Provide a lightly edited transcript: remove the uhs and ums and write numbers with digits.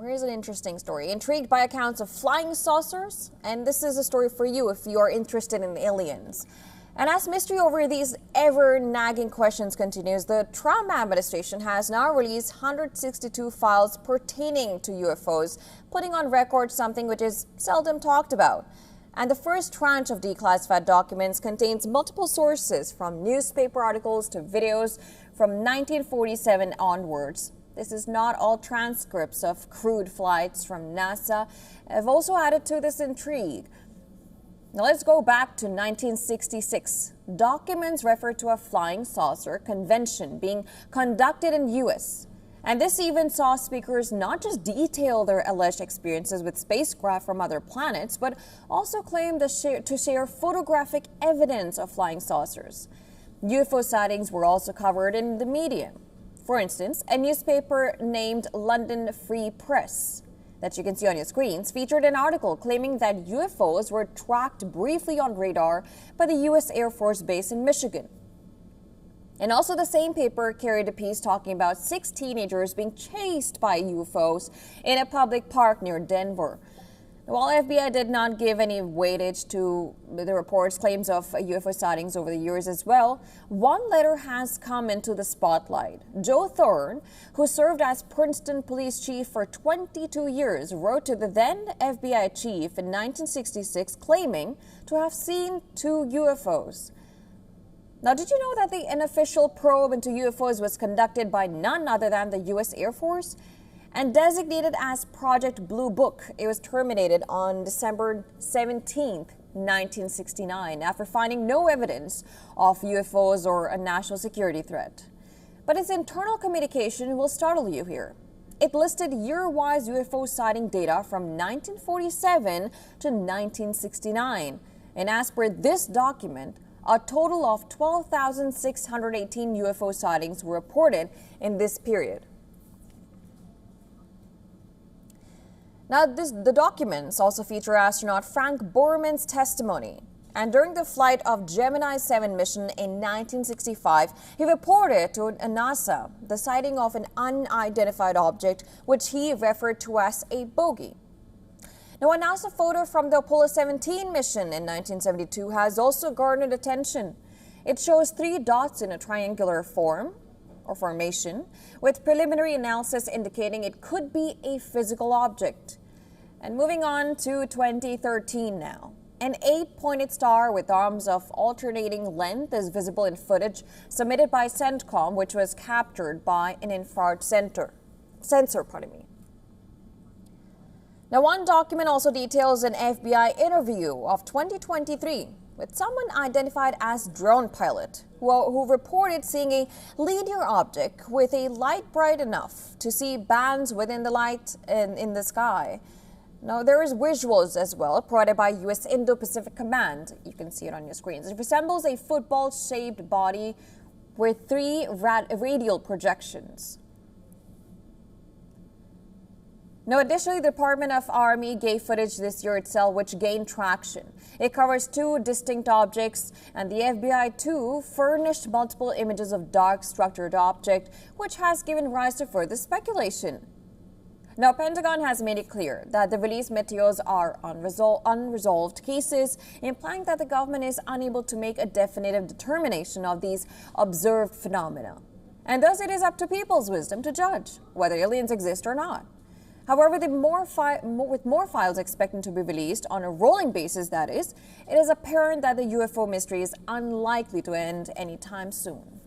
Here's an interesting story. Intrigued by accounts of flying saucers? And this is a story for you if you are interested in aliens. And as mystery over these ever-nagging questions continues, the Trump administration has now released 162 files pertaining to UFOs, putting on record something which is seldom talked about. And the first tranche of declassified documents contains multiple sources, from newspaper articles to videos from 1947 onwards. This is not all transcripts of crewed flights from NASA. Have also added to this intrigue. Now let's go back to 1966. Documents refer to a flying saucer convention being conducted in U.S. And this even saw speakers not just detail their alleged experiences with spacecraft from other planets, but also claim to share photographic evidence of flying saucers. UFO sightings were also covered in the media. For instance, a newspaper named London Free Press, that you can see on your screens, featured an article claiming that UFOs were tracked briefly on radar by the U.S. Air Force Base in Michigan. And also the same paper carried a piece talking about 6 teenagers being chased by UFOs in a public park near Denver. While FBI did not give any weightage to the report's claims of UFO sightings over the years as well, one letter has come into the spotlight. Joe Thorne, who served as Princeton police chief for 22 years, wrote to the then FBI chief in 1966 claiming to have seen 2 UFOs. Now, did you know that the unofficial probe into UFOs was conducted by none other than the U.S. Air Force? And designated as Project Blue Book, it was terminated on December 17, 1969, after finding no evidence of UFOs or a national security threat. But its internal communication will startle you here. It listed year-wise UFO sighting data from 1947 to 1969. And as per this document, a total of 12,618 UFO sightings were reported in this period. Now, the documents also feature astronaut Frank Borman's testimony. And during the flight of Gemini 7 mission in 1965, he reported to NASA the sighting of an unidentified object, which he referred to as a bogey. Now, a NASA photo from the Apollo 17 mission in 1972 has also garnered attention. It shows 3 dots in a triangular formation, with preliminary analysis indicating it could be a physical object. And moving on to 2013 now. An 8-pointed star with arms of alternating length is visible in footage submitted by CENTCOM, which was captured by an infrared sensor. Now, one document also details an FBI interview of 2023 with someone identified as drone pilot who reported seeing a linear object with a light bright enough to see bands within the light in the sky. Now, there is visuals as well provided by U.S. Indo-Pacific Command. You can see it on your screens. It resembles a football-shaped body with 3 radial projections. Now, additionally, the Department of Army gave footage this year itself, which gained traction. It covers 2 distinct objects, and the FBI, too, furnished multiple images of dark structured object, which has given rise to further speculation. Now, Pentagon has made it clear that the released materials are unresolved cases, implying that the government is unable to make a definitive determination of these observed phenomena. And thus, it is up to people's wisdom to judge whether aliens exist or not. However, with more files expected to be released on a rolling basis, that is, it is apparent that the UFO mystery is unlikely to end anytime soon.